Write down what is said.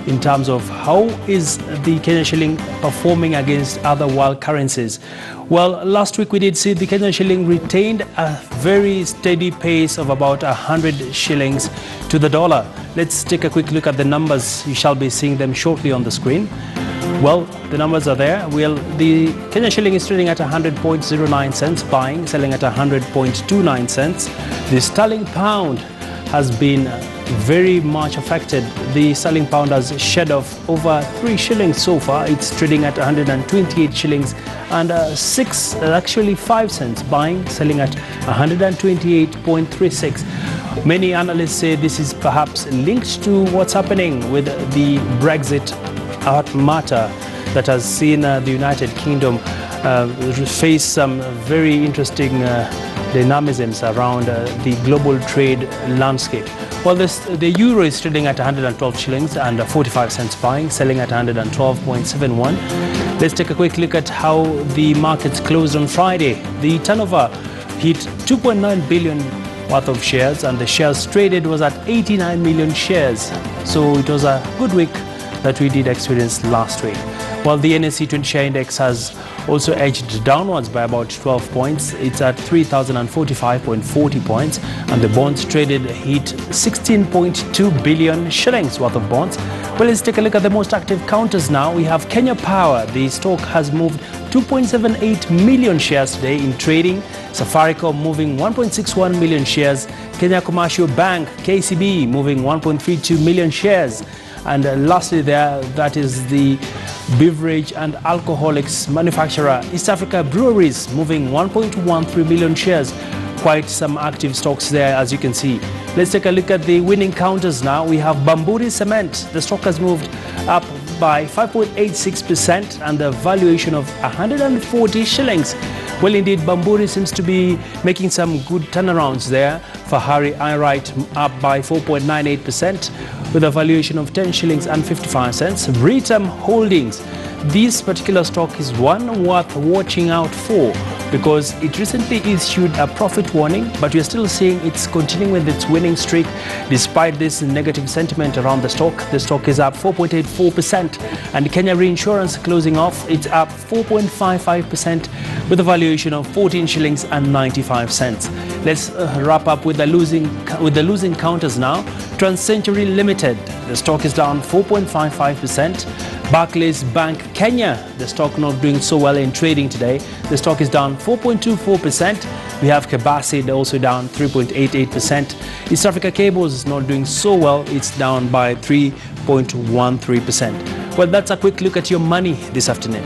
in terms of how is the Kenya shilling performing against other world currencies. Well, last week we did see the Kenya shilling retained a very steady pace of about 100 shillings to the dollar. Let's take a quick look at the numbers. You shall be seeing them shortly on the screen. Well, the numbers are there. Well, the Kenya shilling is trading at 100.09 cents, buying, selling at 100.29 cents. The sterling pound has been very much affected. The sterling pound has shed off over 3 shillings so far. It's trading at 128 shillings and 5 cents, buying, selling at 128.36. Many analysts say this is perhaps linked to what's happening with the Brexit matter that has seen the United Kingdom face some very interesting dynamisms around the global trade landscape. Well, the euro is trading at 112 shillings and 45 cents, buying, selling at 112.71. Let's take a quick look at how the markets closed on Friday. The turnover hit 2.9 billion worth of shares, and the shares traded was at 89 million shares. So it was a good week that we did experience last week. While the NSE 20 share index has also edged downwards by about 12 points. It's at 3,045.40 points, and the bonds traded hit 16.2 billion shillings worth of bonds. Well, let's take a look at the most active counters now. We have Kenya Power. The stock has moved 2.78 million shares today in trading. Safaricom moving 1.61 million shares. Kenya Commercial Bank, KCB, moving 1.32 million shares. And lastly that is the beverage and alcoholics manufacturer East Africa Breweries, moving 1.13 million shares. Quite some active stocks there, as you can see. Let's take a look at the winning counters now. We have Bamburi Cement. The stock has moved up by 5.86% and the valuation of 140 shillings. Well, indeed, Bamburi seems to be making some good turnarounds there. Fahari Irite up by 4.98% with a valuation of 10 shillings and 55 cents. Britam Holdings, this particular stock is one worth watching out for because it recently issued a profit warning, but we're still seeing it's continuing with its winning streak despite this negative sentiment around the stock. The stock is up 4.84%, and Kenya Reinsurance closing off, it's up 4.55% with a valuation of 14 shillings and 95 cents. Let's wrap up with the losing counters now. TransCentury Limited, the stock is down 4.55%. Barclays Bank Kenya, the stock not doing so well in trading today. The stock is down 4.24%. We have Kabasi also down 3.88%. East Africa Cables is not doing so well. It's down by 3.13%. Well, that's a quick look at your money this afternoon.